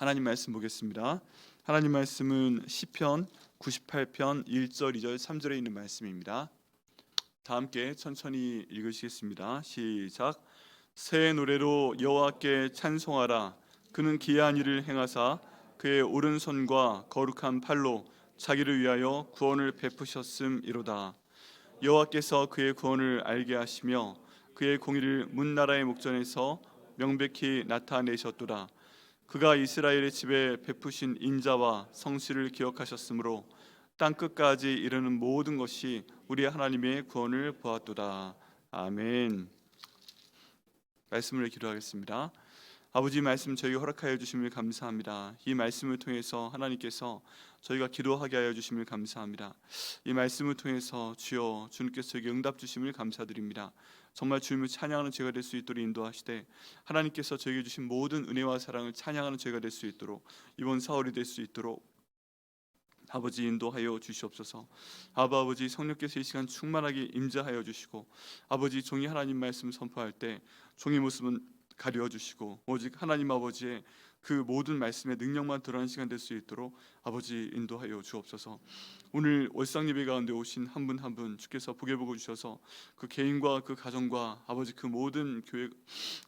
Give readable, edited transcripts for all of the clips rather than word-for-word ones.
하나님 말씀 보겠습니다. 하나님 말씀은 시편 98편 1절, 2절, 3절에 있는 말씀입니다. 다 함께 천천히 읽으시겠습니다. 시작. 새 노래로 여호와께 찬송하라. 그는 기이한 일을 행하사 그의 오른손과 거룩한 팔로 자기를 위하여 구원을 베푸셨음이로다. 여호와께서 그의 구원을 알게 하시며 그의 공의를 문 나라의 목전에서 명백히 나타내셨도다. 그가 이스라엘의 집에 베푸신 인자와 성실을 기억하셨으므로 땅 끝까지 이르는 모든 것이 우리 하나님의 구원을 보았도다. 아멘. 말씀을 기도하겠습니다. 아버지, 말씀 저희가 허락하여 주심을 감사합니다. 이 말씀을 통해서 하나님께서 저희가 기도하게 하여 주심을 감사합니다. 이 말씀을 통해서 주여 주님께서 저에게 응답 주심을 감사드립니다. 정말 주님을 찬양하는 저희가 될 수 있도록 인도하시되 하나님께서 저에게 주신 모든 은혜와 사랑을 찬양하는 저희가 될 수 있도록 이번 사월이 될 수 있도록 아버지 인도하여 주시옵소서. 아버지, 성령께서 이 시간 충만하게 임재하여 주시고 아버지, 종이 하나님 말씀 선포할 때 종의 모습은 가려 주시고 오직 하나님 아버지의 그 모든 말씀의 능력만 드러나는 시간 될 수 있도록 아버지 인도하여 주옵소서. 오늘 월상예배 가운데 오신 한 분 한 분 주께서 보게 보고 주셔서 그 개인과 그 가정과 아버지 그 모든 교회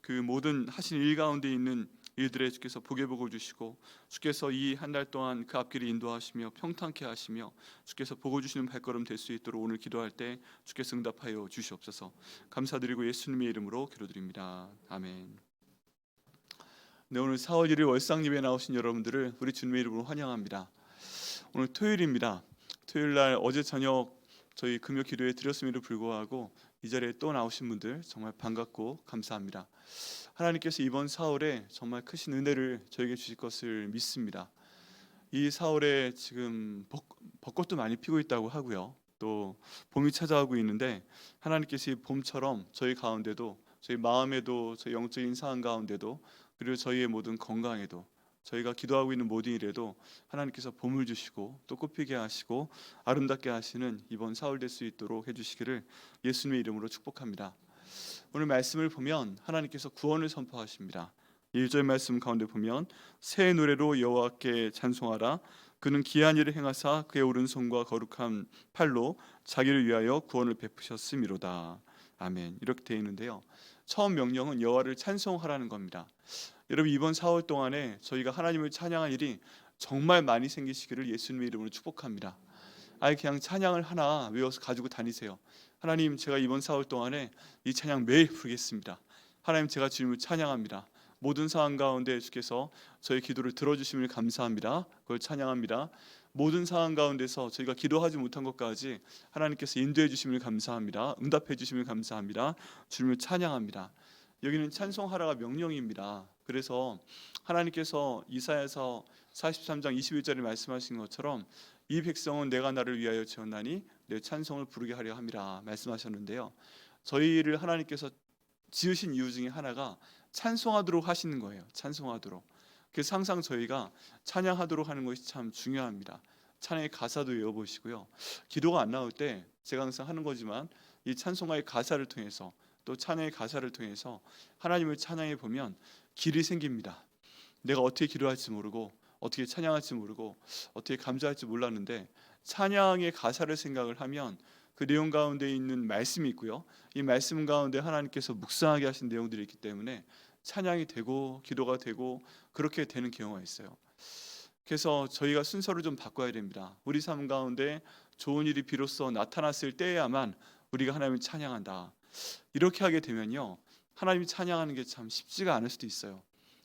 그 모든 하신 일 가운데 있는 일들에 주께서 보게 보고 주시고 주께서 이 한 달 동안 그 앞길을 인도하시며 평탄케 하시며 주께서 보고 주시는 발걸음 될 수 있도록 오늘 기도할 때 주께서 응답하여 주시옵소서. 감사드리고 예수님의 이름으로 기도드립니다. 아멘. 네, 오늘 4월 1일 월상예배에 나오신 여러분들을 우리 주님의 이름으로 환영합니다. 오늘 토요일입니다. 토요일 날 어제 저녁 저희 금요 기도에 드렸음에도 불구하고 이 자리에 또 나오신 분들 정말 반갑고 감사합니다. 하나님께서 이번 4월에 정말 크신 은혜를 저에게 주실 것을 믿습니다. 이 4월에 지금 벚꽃도 많이 피고 있다고 하고요. 또 봄이 찾아오고 있는데 하나님께서 이 봄처럼 저희 가운데도 저희 마음에도 저희 영적인 상황 가운데도 그리고 저희의 모든 건강에도 저희가 기도하고 있는 모든 일에도 하나님께서 봄을 주시고 또 꽃피게 하시고 아름답게 하시는 이번 4월 될 수 있도록 해주시기를 예수님의 이름으로 축복합니다. 오늘 말씀을 보면 하나님께서 구원을 선포하십니다. 1절 말씀 가운데 보면 새 노래로 여호와께 찬송하라. 그는 기이한 일을 행하사 그의 오른손과 거룩한 팔로 자기를 위하여 구원을 베푸셨음이로다. 아멘. 이렇게 되어 있는데요. 처음 명령은 여호와를 찬송하라는 겁니다. 여러분, 이번 4월 동안에 저희가 하나님을 찬양할 일이 정말 많이 생기시기를 예수님의 이름으로 축복합니다. 아예 그냥 찬양을 하나 외워서 가지고 다니세요. 하나님, 제가 이번 4월 동안에 이 찬양 매일 부르겠습니다. 하나님, 제가 주님을 찬양합니다. 모든 상황 가운데 주께서 저희 기도를 들어주심을 감사합니다. 그걸 찬양합니다. 모든 상황 가운데서 저희가 기도하지 못한 것까지 하나님께서 인도해 주심을 감사합니다. 응답해 주심을 감사합니다. 주님을 찬양합니다. 여기는 찬송하라가 명령입니다. 그래서 하나님께서 이사야서 43장 21절에 말씀하신 것처럼 이 백성은 내가 나를 위하여 지었나니 내 찬송을 부르게 하려 함이라 말씀하셨는데요. 저희를 하나님께서 지으신 이유 중에 하나가 찬송하도록 하시는 거예요. 찬송하도록. 그래서 항상 저희가 찬양하도록 하는 것이 참 중요합니다. 찬양의 가사도 외워보시고요. 기도가 안 나올 때 제가 항상 하는 거지만 이 찬송가의 가사를 통해서 또 찬양의 가사를 통해서 하나님을 찬양해 보면 길이 생깁니다. 내가 어떻게 기도할지 모르고 어떻게 찬양할지 모르고 어떻게 감사할지 몰랐는데 찬양의 가사를 생각을 하면 그 내용 가운데 있는 말씀이 있고요. 이 말씀 가운데 하나님께서 묵상하게 하신 내용들이 있기 때문에 찬양이 되고 기도가 되고 그렇게 되는 경우가 있어요. 그래서 저희가 순서를 좀 바꿔야 됩니다. 우리 삶 가운데 좋은 일이 비로소 나타났을 때야만 우리가 하나님을 찬양한다. 이렇게 하게 되면요, 하나님이 찬양하는 게 참 쉽지가 않을 수도 있어요.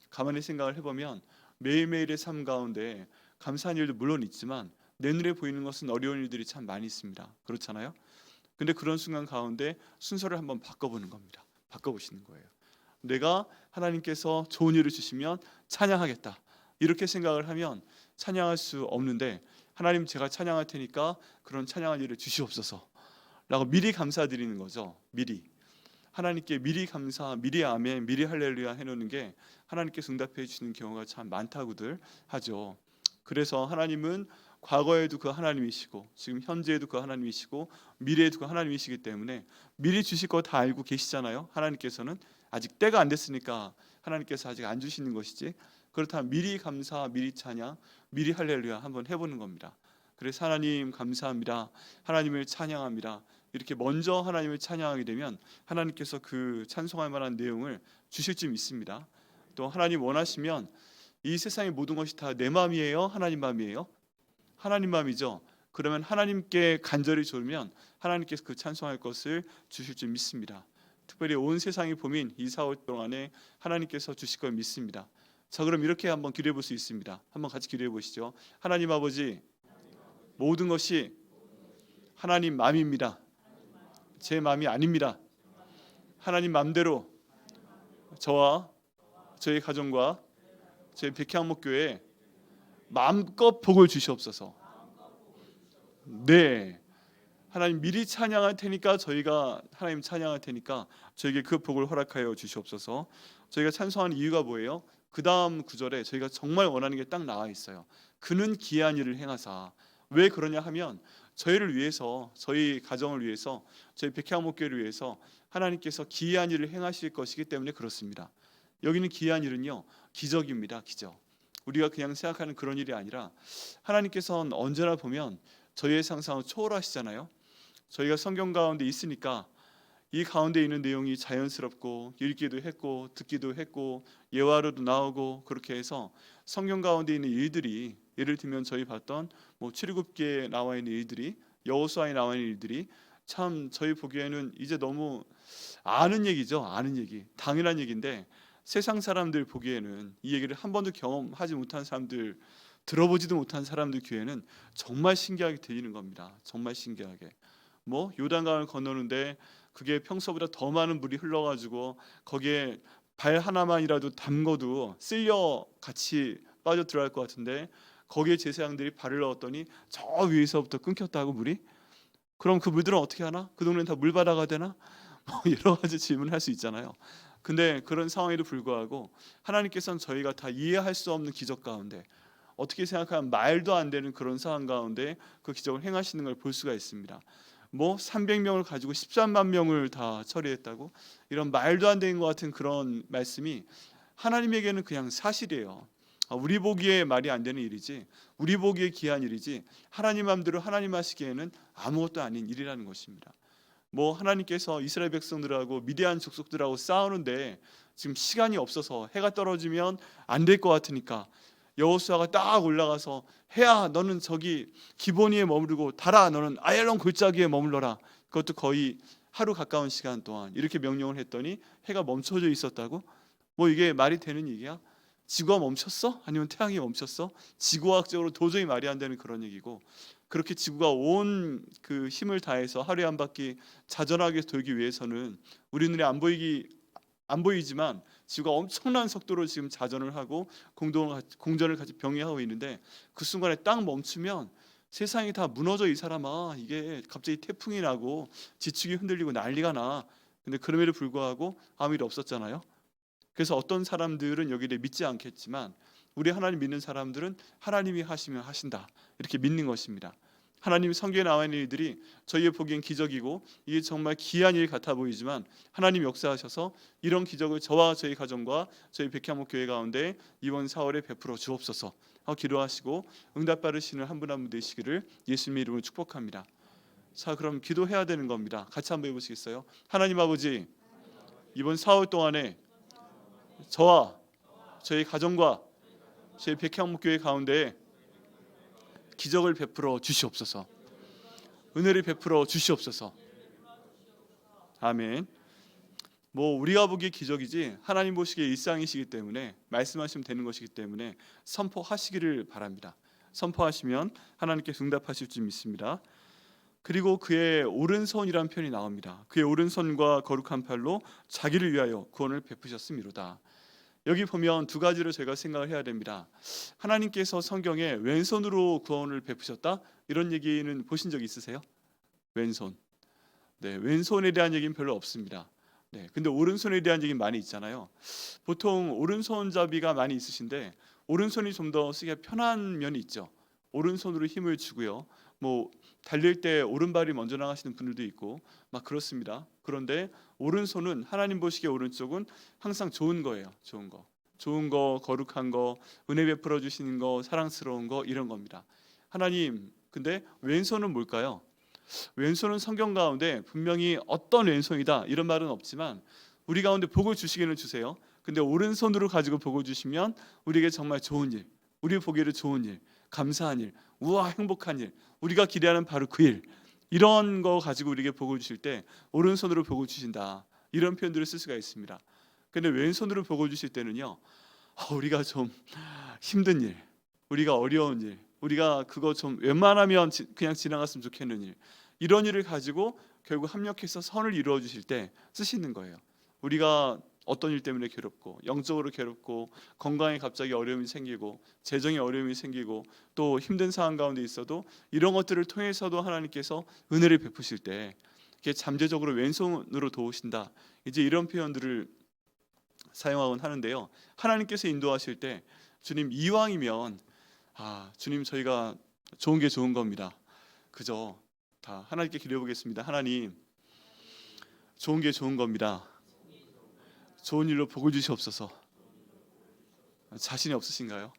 가만히 생각을 해보면 매일매일의 삶 가운데 감사한 일도 물론 있지만 내 눈에 보이는 것은 어려운 일들이 참 많이 있습니다. 그렇잖아요? 근데 그런 순간 가운데 순서를 한번 바꿔보는 겁니다. 바꿔보시는 거예요. 내가 하나님께서 좋은 일을 주시면 찬양하겠다. 이렇게 생각을 하면 찬양할 수 없는데 하나님, 제가 찬양할 테니까 그런 찬양할 일을 주시옵소서 라고 미리 감사드리는 거죠. 미리. 하나님께 미리 감사, 미리 아멘, 미리 할렐루야 해놓는 게 하나님께서 응답해 주시는 경우가 참 많다고들 하죠. 그래서 하나님은 과거에도 그 하나님이시고 지금 현재에도 그 하나님이시고 미래에도 그 하나님이시기 때문에 미리 주실 거 다 알고 계시잖아요. 하나님께서는 아직 때가 안 됐으니까 하나님께서 아직 안 주시는 것이지, 그렇다면 미리 감사, 미리 찬양, 미리 할렐루야 한번 해보는 겁니다. 그래서 하나님 감사합니다, 하나님을 찬양합니다, 이렇게 먼저 하나님을 찬양하게 되면 하나님께서 그 찬송할 만한 내용을 주실 줄 믿습니다. 또 하나님 원하시면 이 세상의 모든 것이 다 내 마음이에요, 하나님 마음이에요? 하나님 마음이죠. 그러면 하나님께 간절히 조르면 하나님께서 그 찬송할 것을 주실 줄 믿습니다. 특별히 온 세상이 봄인 이 4월 동안에 하나님께서 주실 걸 믿습니다. 자, 그럼 이렇게 한번 기도해 볼 수 있습니다. 한번 같이 기도해 보시죠. 하나님 아버지, 모든 것이 하나님 마음입니다. 제 마음이 아닙니다. 하나님 마음대로 저와 저희 가정과 저희 백향목교회에 마음껏 복을 주시옵소서. 네, 하나님 미리 찬양할 테니까 저희가 하나님 찬양할 테니까 저에게 그 복을 허락하여 주시옵소서. 저희가 찬송하는 이유가 뭐예요? 그 다음 구절에 저희가 정말 원하는 게 딱 나와 있어요. 그는 기이한 일을 행하사. 왜 그러냐 하면 저희를 위해서, 저희 가정을 위해서, 저희 백향목교회를 위해서 하나님께서 기이한 일을 행하실 것이기 때문에 그렇습니다. 여기는 기이한 일은요, 기적입니다. 기적. 우리가 그냥 생각하는 그런 일이 아니라 하나님께서는 언제나 보면 저희의 상상을 초월하시잖아요. 저희가 성경 가운데 있으니까 이 가운데 있는 내용이 자연스럽고 읽기도 했고 듣기도 했고 예화로도 나오고, 그렇게 해서 성경 가운데 있는 일들이, 예를 들면 저희 봤던 출애굽기에 나와 있는 일들이, 여호수아에 나와 있는 일들이 참 저희 보기에는 이제 너무 아는 얘기죠. 아는 얘기, 당연한 얘기인데 세상 사람들 보기에는 이 얘기를 한 번도 경험하지 못한 사람들, 들어보지도 못한 사람들 귀에는 정말 신기하게 들리는 겁니다. 정말 신기하게. 요단강을 건너는데 그게 평소보다 더 많은 물이 흘러가지고 거기에 발 하나만이라도 담궈도 쓸려 같이 빠져 들어갈 것 같은데 거기에 제사장들이 발을 넣었더니 저 위에서부터 끊겼다고 물이? 그럼 그 물들은 어떻게 하나? 그 동네는 다 물바다가 되나? 여러 가지 질문을 할 수 있잖아요. 근데 그런 상황에도 불구하고 하나님께서는 저희가 다 이해할 수 없는 기적 가운데, 어떻게 생각하면 말도 안 되는 그런 상황 가운데 그 기적을 행하시는 걸 볼 수가 있습니다. 300명을 가지고 13만 명을 다 처리했다고? 이런 말도 안 되는 것 같은 그런 말씀이 하나님에게는 그냥 사실이에요. 우리 보기에 말이 안 되는 일이지, 우리 보기에 기이한 일이지, 하나님 마음대로 하나님 하시기에는 아무것도 아닌 일이라는 것입니다. 하나님께서 이스라엘 백성들하고 미디안 족속들하고 싸우는데 지금 시간이 없어서 해가 떨어지면 안 될 것 같으니까 여호수아가 딱 올라가서, 해야 너는 저기 기본위에 머무르고 달아 너는 아얄론 골짜기에 머물러라. 그것도 거의 하루 가까운 시간 동안 이렇게 명령을 했더니 해가 멈춰져 있었다고? 이게 말이 되는 얘기야? 지구가 멈췄어? 아니면 태양이 멈췄어? 지구과학적으로 도저히 말이 안 되는 그런 얘기고, 그렇게 지구가 온 그 힘을 다해서 하루에 한 바퀴 자전하게 돌기 위해서는 우리 눈에 안 보이지만 지구가 엄청난 속도로 지금 자전을 하고 공전을 같이 병행하고 있는데, 그 순간에 딱 멈추면 세상이 다 무너져. 이 사람아, 이게 갑자기 태풍이 나고 지축이 흔들리고 난리가 나. 근데 그럼에도 불구하고 아무 일 없었잖아요. 그래서 어떤 사람들은 여기를 믿지 않겠지만 우리 하나님 믿는 사람들은 하나님이 하시면 하신다, 이렇게 믿는 것입니다. 하나님 성경에 나와 있는 일들이 저희의 보기엔 기적이고 이게 정말 기이한 일 같아 보이지만 하나님 역사하셔서 이런 기적을 저와 저희 가정과 저희 백향목 교회 가운데 이번 4월에 베풀어 주옵소서 하고 기도하시고 응답 받으시는 한 분 한 분 되시기를 예수님의 이름으로 축복합니다. 자, 그럼 기도해야 되는 겁니다. 같이 한번 해보시겠어요? 하나님 아버지, 이번 4월 동안에 저와 저희 가정과 저희 백향목교회 가운데 기적을 베풀어 주시옵소서. 은혜를 베풀어 주시옵소서. 아멘. 우리가 보기에 기적이지 하나님 보시기에 일상이시기 때문에 말씀하시면 되는 것이기 때문에 선포하시기를 바랍니다. 선포하시면 하나님께서 응답하실 줄 믿습니다. 그리고 그의 오른손이라는 표현이 나옵니다. 그의 오른손과 거룩한 팔로 자기를 위하여 구원을 베푸셨음이로다. 여기 보면 두 가지를 제가 생각을 해야 됩니다. 하나님께서 성경에 왼손으로 구원을 베푸셨다, 이런 얘기는 보신 적 있으세요? 왼손. 네, 왼손에 대한 얘기는 별로 없습니다. 네, 근데 오른손에 대한 얘기는 많이 있잖아요. 보통 오른손잡이가 많이 있으신데 오른손이 좀 더 쓰기가 편한 면이 있죠. 오른손으로 힘을 주고요. 달릴 때 오른발이 먼저 나가시는 분들도 있고 막 그렇습니다. 그런데 오른손은 하나님 보시기에 오른쪽은 항상 좋은 거예요. 좋은 거. 좋은 거, 거룩한 거, 은혜 베풀어 주시는 거, 사랑스러운 거 이런 겁니다. 하나님, 근데 왼손은 뭘까요? 왼손은 성경 가운데 분명히 어떤 왼손이다 이런 말은 없지만 우리 가운데 복을 주시기는 주세요. 근데 오른손으로 가지고 복을 주시면 우리에게 정말 좋은 일, 우리 보기에도 좋은 일, 감사한 일, 우와 행복한 일, 우리가 기대하는 바로 그 일, 이런 거 가지고 우리에게 복을 주실 때 오른손으로 복을 주신다 이런 표현들을 쓸 수가 있습니다. 근데 왼손으로 복을 주실 때는요, 우리가 좀 힘든 일, 우리가 어려운 일, 우리가 그거 좀 웬만하면 그냥 지나갔으면 좋겠는 일, 이런 일을 가지고 결국 합력해서 선을 이루어 주실 때 쓰시는 거예요. 우리가 어떤 일 때문에 괴롭고, 영적으로 괴롭고, 건강에 갑자기 어려움이 생기고, 재정에 어려움이 생기고, 또 힘든 상황 가운데 있어도 이런 것들을 통해서도 하나님께서 은혜를 베푸실 때 이렇게 잠재적으로 왼손으로 도우신다, 이제 이런 표현들을 사용하곤 하는데요. 하나님께서 인도하실 때 주님 이왕이면 주님 저희가 좋은 게 좋은 겁니다. 그저 다 하나님께 기도해보겠습니다. 하나님, 좋은 게 좋은 겁니다. 좋은 일로 복을 주시옵소서. 자신이 없으신가요?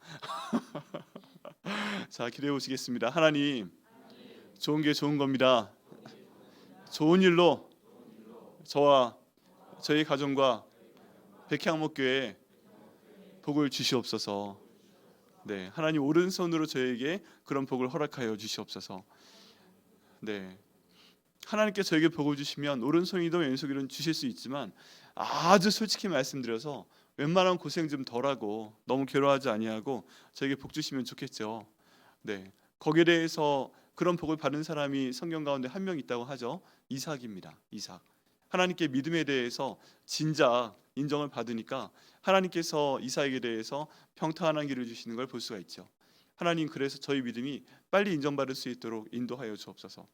자, 기도해 보시겠습니다. 하나님, 좋은 게 좋은 겁니다. 좋은 일로 저와 저희 가정과 백향목교회에 복을 주시옵소서. 네, 하나님 오른손으로 저에게 그런 복을 허락하여 주시옵소서. 네, 하나님께 저에게 복을 주시면 오른손이든 왼손이든 주실 수 있지만 아주 솔직히 말씀드려서 웬만한 고생 좀 덜하고 너무 괴로워하지 아니하고 저에게 복 주시면 좋겠죠. 네, 거기에 대해서 그런 복을 받은 사람이 성경 가운데 한 명 있다고 하죠. 이삭입니다. 이삭. 하나님께 믿음에 대해서 진작 인정을 받으니까 하나님께서 이삭에게 대해서 평탄한 길을 주시는 걸 볼 수가 있죠. 하나님, 그래서 저희 믿음이 빨리 인정받을 수 있도록 인도하여 주옵소서.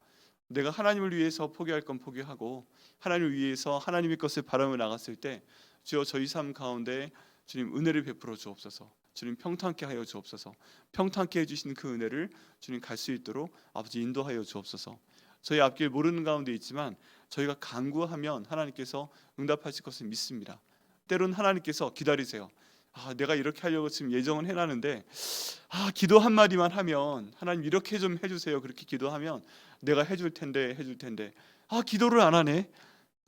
내가 하나님을 위해서 포기할 건 포기하고 하나님을 위해서 하나님의 것을 바라며 나갔을 때 주여 저희 삶 가운데 주님 은혜를 베풀어 주옵소서. 주님 평탄케 하여 주옵소서. 평탄케 해주시는 그 은혜를 주님 갈 수 있도록 아버지 인도하여 주옵소서. 저희 앞길 모르는 가운데 있지만 저희가 간구하면 하나님께서 응답하실 것을 믿습니다. 때로는 하나님께서 기다리세요. 내가 이렇게 하려고 지금 예정은 해놨는데 기도 한마디만 하면 하나님 이렇게 좀 해주세요. 그렇게 기도하면 내가 해줄 텐데 기도를 안 하네.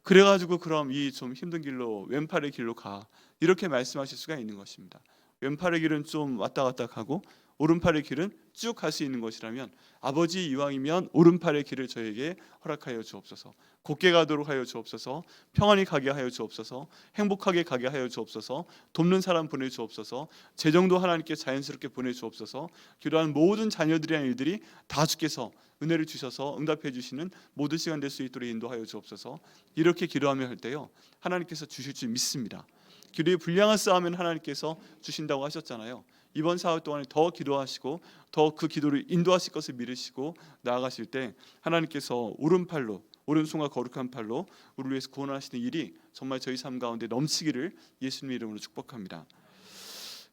그래가지고 그럼 이 좀 힘든 길로 왼팔의 길로 가, 이렇게 말씀하실 수가 있는 것입니다. 왼팔의 길은 좀 왔다 갔다 가고 오른팔의 길은 쭉 갈 수 있는 것이라면 아버지 이왕이면 오른팔의 길을 저에게 허락하여 주옵소서. 곧게 가도록 하여 주옵소서. 평안히 가게 하여 주옵소서. 행복하게 가게 하여 주옵소서. 돕는 사람 보내 주옵소서. 재정도 하나님께 자연스럽게 보내 주옵소서. 기도하는 모든 자녀들이란 일들이 다 주께서 은혜를 주셔서 응답해 주시는 모든 시간 될 수 있도록 인도하여 주옵소서. 이렇게 기도하며 할 때요, 하나님께서 주실 줄 믿습니다. 기도에 불량한 싸움은 하나님께서 주신다고 하셨잖아요. 이번 사흘 동안에 더 기도하시고 더 그 기도를 인도하실 것을 믿으시고 나아가실 때 하나님께서 오른팔로, 오른손과 거룩한 팔로 우리를 위해서 구원하시는 일이 정말 저희 삶 가운데 넘치기를 예수님 이름으로 축복합니다.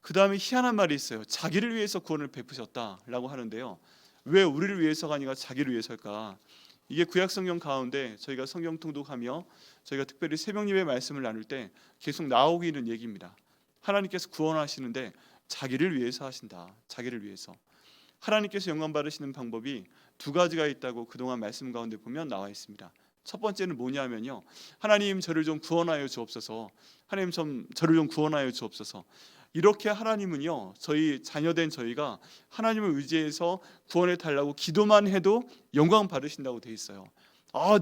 그 다음에 희한한 말이 있어요. 자기를 위해서 구원을 베푸셨다라고 하는데요, 왜 우리를 위해서가 아니라 자기를 위해서일까? 이게 구약성경 가운데 저희가 성경 통독하며 저희가 특별히 새벽 예배 말씀을 나눌 때 계속 나오고 있는 얘기입니다. 하나님께서 구원하시는데 자기를 위해서 하신다. 자기를 위해서. 하나님께서 영광 받으시는 방법이 두 가지가 있다고 그동안 말씀 가운데 보면 나와 있습니다. 첫 번째는 뭐냐면요, 하나님 저를 좀 구원하여 주옵소서. 하나님 저를 좀 구원하여 주옵소서. 이렇게 하나님은요, 저희 자녀된 저희가 하나님을 의지해서 구원해 달라고 기도만 해도 영광 받으신다고 돼 있어요.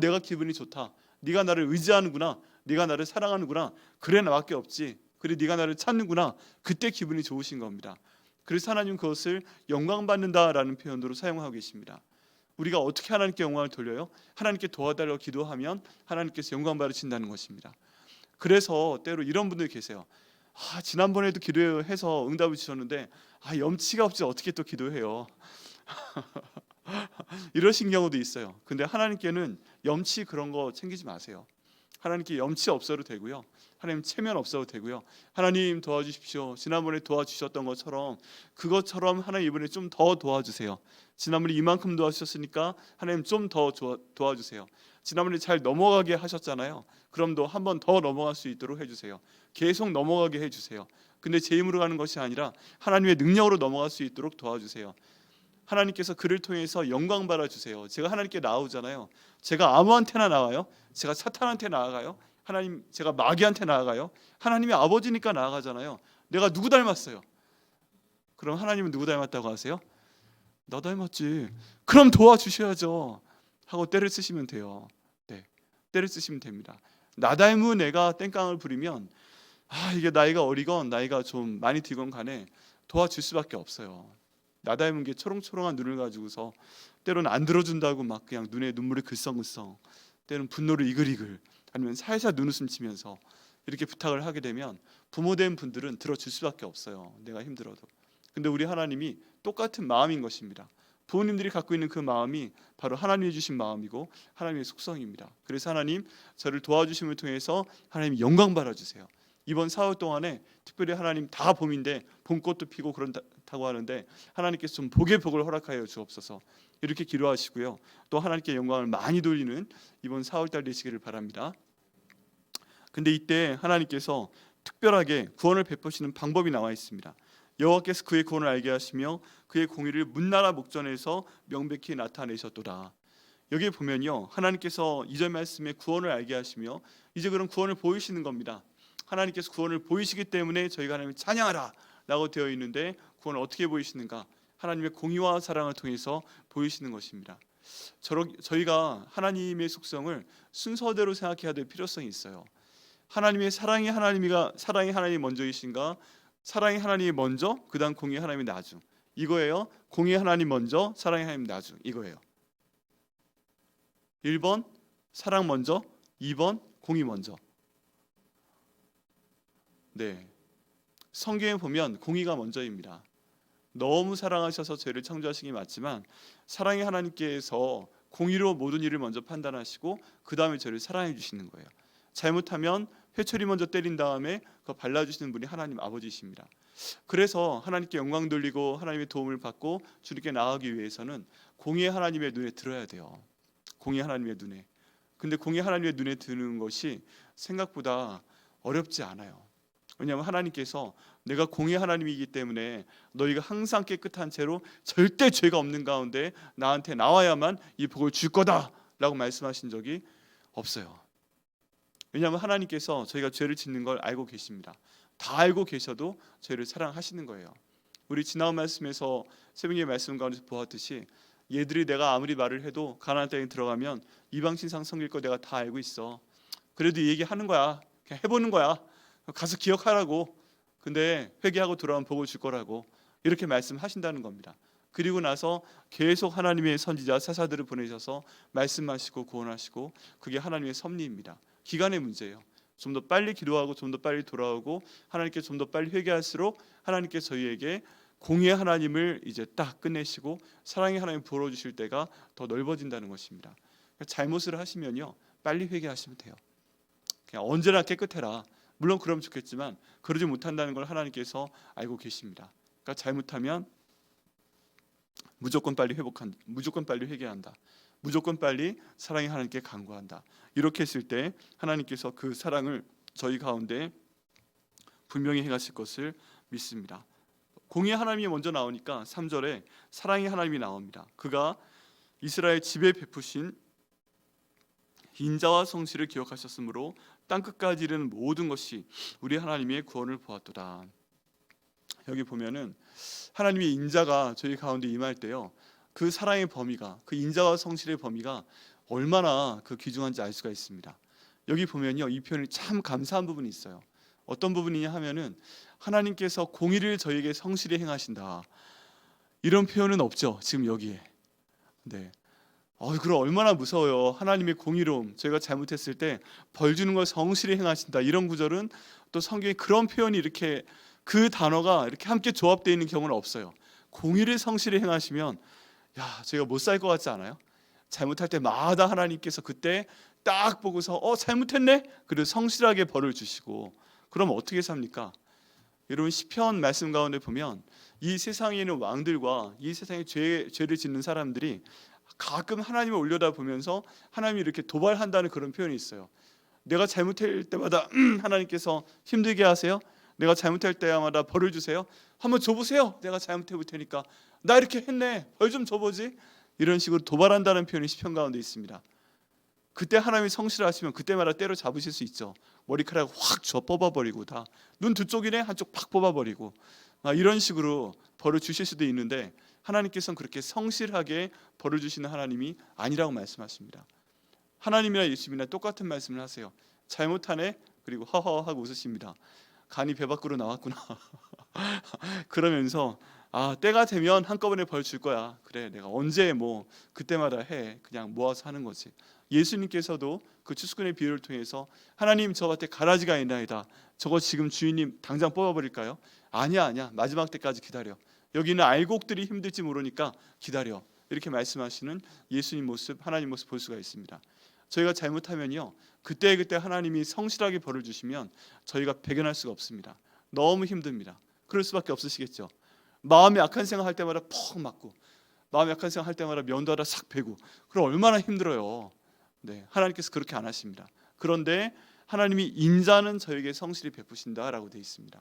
내가 기분이 좋다. 네가 나를 의지하는구나. 네가 나를 사랑하는구나. 그래 나밖에 없지. 그래 네가 나를 찾는구나. 그때 기분이 좋으신 겁니다. 그래서 하나님 그것을 영광 받는다라는 표현으로 사용하고 계십니다. 우리가 어떻게 하나님께 영광을 돌려요? 하나님께 도와달라고 기도하면 하나님께서 영광 받으신다는 것입니다. 그래서 때로 이런 분들이 계세요. 지난번에도 기도해서 응답을 주셨는데 염치가 없지 어떻게 또 기도해요. 이러신 경우도 있어요. 근데 하나님께는 염치 그런 거 챙기지 마세요. 하나님께 염치 없어도 되고요, 하나님 체면 없어도 되고요. 하나님 도와주십시오. 지난번에 도와주셨던 그것처럼 하나님 이번에 좀 더 도와주세요. 지난번에 이만큼 도와주셨으니까 하나님 좀 더 도와주세요. 지난번에 잘 넘어가게 하셨잖아요. 그럼 또 한 번 더 넘어갈 수 있도록 해주세요. 계속 넘어가게 해주세요. 근데 제 힘으로 가는 것이 아니라 하나님의 능력으로 넘어갈 수 있도록 도와주세요. 하나님께서 그를 통해서 영광 받아주세요. 제가 하나님께 나오잖아요. 제가 아무한테나 나와요? 제가 사탄한테 나아가요? 하나님, 제가 마귀한테 나아가요? 하나님이 아버지니까 나아가잖아요. 내가 누구 닮았어요? 그럼 하나님은 누구 닮았다고 하세요? 나 닮았지. 그럼 도와주셔야죠 하고 때를 쓰시면 돼요. 네, 때를 쓰시면 됩니다. 나 닮은 애가 땡깡을 부리면 이게 나이가 어리건 나이가 좀 많이 들건 간에 도와줄 수밖에 없어요. 나 닮은 게 초롱초롱한 눈을 가지고서 때로는 안 들어준다고 막 그냥 눈에 눈물이 글썽글썽, 때로는 분노를 이글이글, 아니면 살살 눈웃음 치면서 이렇게 부탁을 하게 되면 부모된 분들은 들어줄 수밖에 없어요. 내가 힘들어도. 근데 우리 하나님이 똑같은 마음인 것입니다. 부모님들이 갖고 있는 그 마음이 바로 하나님이 주신 마음이고 하나님의 속성입니다. 그래서 하나님, 저를 도와주심을 통해서 하나님 영광 받아주세요. 이번 사흘 동안에 특별히 하나님, 다 봄인데 봄꽃도 피고 그런다고 하는데 하나님께서 좀 복의 복을 허락하여 주옵소서, 이렇게 기도하시고요. 또 하나님께 영광을 많이 돌리는 이번 사흘달 되시기를 바랍니다. 근데 이때 하나님께서 특별하게 구원을 베푸시는 방법이 나와 있습니다. 여호와께서 그의 구원을 알게 하시며 그의 공의를 문나라 목전에서 명백히 나타내셨도다. 여기 보면요, 하나님께서 2절 말씀에 구원을 알게 하시며 이제 그런 구원을 보이시는 겁니다. 하나님께서 구원을 보이시기 때문에 저희가 하나님을 찬양하라 라고 되어 있는데, 구원을 어떻게 보이시는가? 하나님의 공의와 사랑을 통해서 보이시는 것입니다. 저희가 하나님의 속성을 순서대로 생각해야 될 필요성이 있어요. 하나님의 사랑이 하나님이 먼저이신가? 사랑이 하나님이 먼저, 그 다음 공의 하나님이 나중, 이거예요. 공의 하나님 먼저, 사랑이 하나님 나중, 이거예요. 1번 사랑 먼저, 2번 공의 먼저. 네, 성경에 보면 공의가 먼저입니다. 너무 사랑하셔서 죄를 창조하신 게 맞지만 사랑의 하나님께서 공의로 모든 일을 먼저 판단하시고 그 다음에 저를 사랑해 주시는 거예요. 잘못하면 회초리 먼저 때린 다음에 그거 발라주시는 분이 하나님 아버지이십니다. 그래서 하나님께 영광 돌리고 하나님의 도움을 받고 주님께 나아가기 위해서는 공의의 하나님의 눈에 들어야 돼요. 공의의 하나님의 눈에. 근데 공의의 하나님의 눈에 드는 것이 생각보다 어렵지 않아요. 왜냐하면 하나님께서 내가 공의 하나님이기 때문에 너희가 항상 깨끗한 채로 절대 죄가 없는 가운데 나한테 나와야만 이 복을 줄 거다 라고 말씀하신 적이 없어요. 왜냐하면 하나님께서 저희가 죄를 짓는 걸 알고 계십니다. 다 알고 계셔도 죄를 사랑하시는 거예요. 우리 지난 말씀에서 새벽의 말씀 가운데서 보았듯이 얘들이 내가 아무리 말을 해도 가나안 땅에 들어가면 이방 신상 섬길 거 내가 다 알고 있어. 그래도 얘기하는 거야. 그냥 해보는 거야. 가서 기억하라고. 근데 회개하고 돌아오면 복을 줄 거라고, 이렇게 말씀하신다는 겁니다. 그리고 나서 계속 하나님의 선지자 사사들을 보내셔서 말씀하시고 구원하시고, 그게 하나님의 섭리입니다. 기간의 문제예요. 좀 더 빨리 기도하고 좀 더 빨리 돌아오고 하나님께 좀 더 빨리 회개할수록 하나님께서 저희에게 공의의 하나님을 이제 딱 끝내시고 사랑의 하나님 부어주실 때가 더 넓어진다는 것입니다. 잘못을 하시면요, 빨리 회개하시면 돼요. 그냥 언제나 깨끗해라. 물론 그러면 좋겠지만 그러지 못한다는 걸 하나님께서 알고 계십니다. 그러니까 잘못하면 무조건 빨리 무조건 빨리 회개한다. 무조건 빨리 사랑의 하나님께 간구한다. 이렇게 했을 때 하나님께서 그 사랑을 저희 가운데 분명히 행하실 것을 믿습니다. 공의의 하나님이 먼저 나오니까 3절에 사랑의 하나님이 나옵니다. 그가 이스라엘 집에 베푸신 인자와 성실을 기억하셨으므로 땅끝까지 이르는 모든 것이 우리 하나님의 구원을 보았도다. 여기 보면은 하나님의 인자가 저희 가운데 임할 때요, 그 사랑의 범위가, 그 인자와 성실의 범위가 얼마나 그 귀중한지 알 수가 있습니다. 여기 보면요, 이 표현이 참 감사한 부분이 있어요. 어떤 부분이냐 하면은 하나님께서 공의를 저에게 성실히 행하신다, 이런 표현은 없죠 지금 여기에. 네, 그럼 얼마나 무서워요. 하나님의 공의로움, 저희가 잘못했을 때 벌 주는 걸 성실히 행하신다, 이런 구절은 또 성경에 그런 표현이 이렇게 그 단어가 이렇게 함께 조합되어 있는 경우는 없어요. 공의를 성실히 행하시면 저희가 못 살 것 같지 않아요? 잘못할 때마다 하나님께서 그때 딱 보고서 잘못했네? 그리고 성실하게 벌을 주시고, 그럼 어떻게 삽니까? 여러분, 시편 말씀 가운데 보면 이 세상에 있는 왕들과 이 세상에 죄를 짓는 사람들이 가끔 하나님을 올려다보면서 하나님이 이렇게 도발한다는 그런 표현이 있어요. 내가 잘못할 때마다 하나님께서 힘들게 하세요? 내가 잘못할 때마다 벌을 주세요. 한번 줘보세요. 내가 잘못해 볼 테니까. 나 이렇게 했네. 벌 좀 줘보지. 이런 식으로 도발한다는 표현이 시편 가운데 있습니다. 그때 하나님이 성실하시면 그때마다 때려 잡으실 수 있죠. 머리카락 확 쥐어 뽑아버리고 다 눈 두 쪽이네 한쪽 팍 뽑아버리고 이런 식으로 벌을 주실 수도 있는데 하나님께서는 그렇게 성실하게 벌을 주시는 하나님이 아니라고 말씀하십니다. 하나님이나 예수님이나 똑같은 말씀을 하세요. 잘못하네 그리고 허허 하고 웃으십니다. 간이 배 밖으로 나왔구나. 그러면서 때가 되면 한꺼번에 벌 줄 거야. 그래 내가 언제 뭐 그때마다 해. 그냥 모아서 하는 거지. 예수님께서도 그 추수꾼의 비유를 통해서 하나님 저 밭에 가라지가 있나이다. 저거 지금 주인님 당장 뽑아버릴까요? 아니야 마지막 때까지 기다려. 여기는 알곡들이 힘들지 모르니까 기다려. 이렇게 말씀하시는 예수님 모습 하나님 모습 볼 수가 있습니다. 저희가 잘못하면요 그때 하나님이 성실하게 벌을 주시면 저희가 배견할 수가 없습니다. 너무 힘듭니다. 그럴 수밖에 없으시겠죠. 마음이 악한 생각할 때마다 퍽 맞고 마음이 약한 생각할 때마다 면도하다 싹 베고 그럼 얼마나 힘들어요. 네, 하나님께서 그렇게 안 하십니다. 그런데 하나님이 인자는 저에게 성실히 베푸신다라고 되어 있습니다.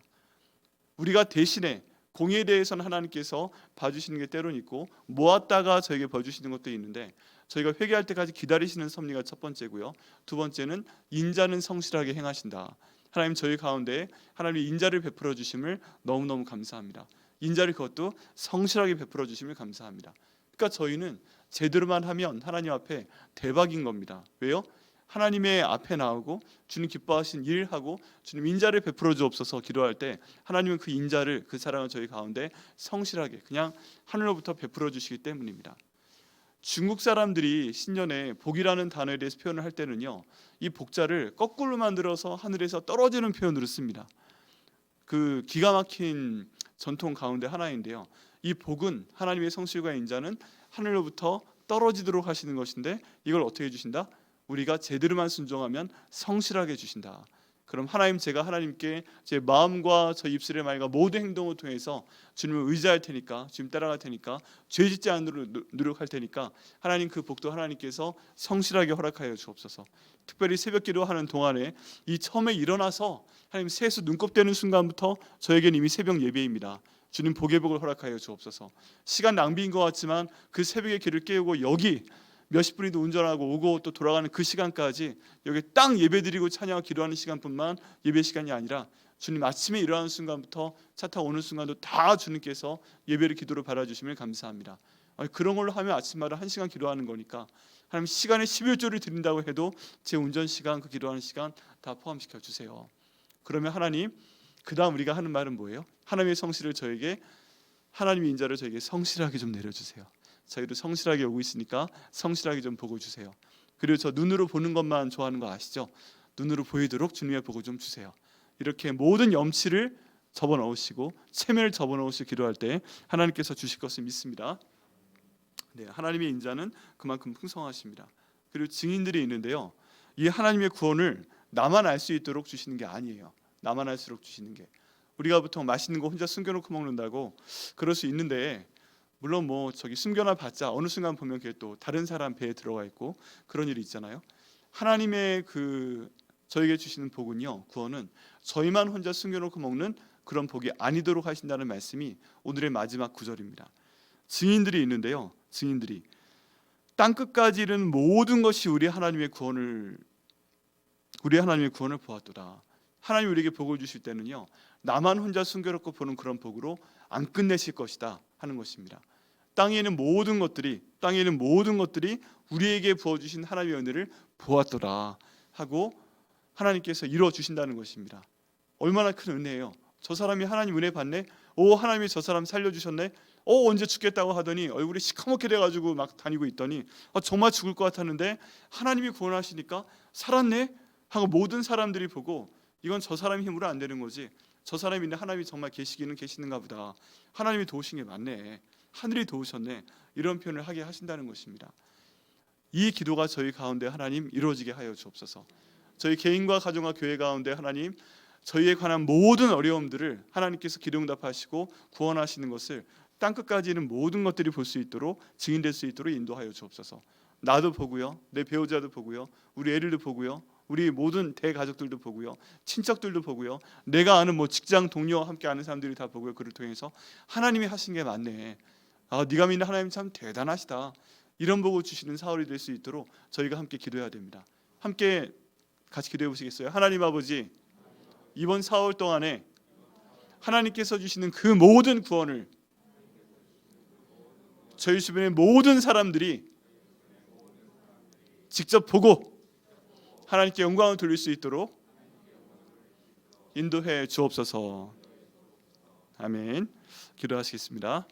우리가 대신에 공의에 대해서는 하나님께서 봐주시는 게 때로는 있고 모았다가 저에게 봐주시는 것도 있는데 저희가 회개할 때까지 기다리시는 섭리가 첫 번째고요. 두 번째는 인자는 성실하게 행하신다. 하나님 저희 가운데 하나님의 인자를 베풀어 주심을 너무너무 감사합니다. 인자를 그것도 성실하게 베풀어 주심을 감사합니다. 그러니까 저희는 제대로만 하면 하나님 앞에 대박인 겁니다. 왜요? 하나님의 앞에 나오고 주님 기뻐하신 일하고 주님 인자를 베풀어 주옵소서 기도할 때 하나님은 그 인자를 그 사랑을 저희 가운데 성실하게 그냥 하늘로부터 베풀어 주시기 때문입니다. 중국 사람들이 신년에 복이라는 단어에 대해서 표현을 할 때는요 이 복자를 거꾸로 만들어서 하늘에서 떨어지는 표현으로 씁니다. 그 기가 막힌 전통 가운데 하나인데요. 이 복은 하나님의 성실과 인자는 하늘로부터 떨어지도록 하시는 것인데 이걸 어떻게 해주신다? 우리가 제대로만 순종하면 성실하게 해주신다. 그럼 하나님 제가 하나님께 제 마음과 저 입술의 말과 모든 행동을 통해서 주님을 의지할 테니까 주님 따라갈 테니까 죄 짓지 않도록 노력할 테니까 하나님 그 복도 하나님께서 성실하게 허락하여 주옵소서. 특별히 새벽 기도하는 동안에 이 처음에 일어나서 하나님 세수 눈곱 떼는 순간부터 저에게는 이미 새벽 예배입니다. 주님 복의 복을 허락하여 주옵소서. 시간 낭비인 것 같지만 그 새벽에 길을 깨우고 여기 몇십 분이도 운전하고 오고 또 돌아가는 그 시간까지 여기 딱 예배드리고 찬양하고 기도하는 시간뿐만 예배 시간이 아니라 주님 아침에 일어나는 순간부터 차 타고 오는 순간도 다 주님께서 예배를 기도로 받아주시면 감사합니다. 그런 걸로 하면 아침마다 1시간 기도하는 거니까 하나님 시간에 11조를 드린다고 해도 제 운전 시간 그 기도하는 시간 다 포함시켜 주세요. 그러면 하나님 그 다음 우리가 하는 말은 뭐예요? 하나님의 성실을 저에게 하나님의 인자를 저에게 성실하게 좀 내려주세요. 저희도 성실하게 오고 있으니까 성실하게 좀 보고 주세요. 그리고 저 눈으로 보는 것만 좋아하는 거 아시죠? 눈으로 보이도록 주님의 복을 좀 주세요. 이렇게 모든 염치를 접어넣으시고 체면을 접어넣으시고 기도할 때 하나님께서 주실 것을 믿습니다. 네, 하나님의 인자는 그만큼 풍성하십니다. 그리고 증인들이 있는데요. 이 하나님의 구원을 나만 알 수 있도록 주시는 게 아니에요. 나만 알수록 주시는 게 우리가 보통 맛있는 거 혼자 숨겨놓고 먹는다고 그럴 수 있는데 물론 뭐 저기 숨겨놔 봤자 어느 순간 보면 그게 또 다른 사람 배에 들어가 있고 그런 일이 있잖아요. 하나님의 그 저에게 주시는 복은요 구원은 저희만 혼자 숨겨놓고 먹는 그런 복이 아니도록 하신다는 말씀이 오늘의 마지막 구절입니다. 증인들이 있는데요. 증인들이 땅 끝까지 이른 모든 것이 우리 하나님의 구원을 보았도다. 하나님 우리에게 복을 주실 때는요 나만 혼자 숨겨놓고 보는 그런 복으로 안 끝내실 것이다 하는 것입니다. 땅에 있는 모든 것들이 우리에게 부어주신 하나님의 은혜를 보았더라 하고 하나님께서 이루어 주신다는 것입니다. 얼마나 큰 은혜예요. 저 사람이 하나님 은혜 받네. 하나님이 저 사람 살려주셨네. 언제 죽겠다고 하더니 얼굴이 시커멓게 돼가지고 막 다니고 있더니 정말 죽을 것 같았는데 하나님이 구원하시니까 살았네 하고 모든 사람들이 보고 이건 저 사람 힘으로 안 되는 거지. 저 사람이 있는데 하나님이 정말 계시기는 계시는가 보다. 하나님이 도우신 게 맞네. 하늘이 도우셨네. 이런 표현을 하게 하신다는 것입니다. 이 기도가 저희 가운데 하나님 이루어지게 하여 주옵소서. 저희 개인과 가정과 교회 가운데 하나님 저희에 관한 모든 어려움들을 하나님께서 기도응답하시고 구원하시는 것을 땅끝까지 있는 모든 것들이 볼 수 있도록 증인될 수 있도록 인도하여 주옵소서. 나도 보고요. 내 배우자도 보고요. 우리 애들도 보고요. 우리 모든 대가족들도 보고요, 친척들도 보고요, 내가 아는 뭐 직장 동료 함께 아는 사람들이 다 보고요. 그를 통해서 하나님이 하신 게 맞네. 네가 믿는 하나님 참 대단하시다. 이런 복을 주시는 사울이 될 수 있도록 저희가 함께 기도해야 됩니다. 함께 같이 기도해 보시겠어요? 하나님 아버지, 이번 4월 동안에 하나님께서 주시는 그 모든 구원을 저희 주변의 모든 사람들이 직접 보고 하나님께 영광을 돌릴 수 있도록 인도해 주옵소서. 아멘. 기도하시겠습니다.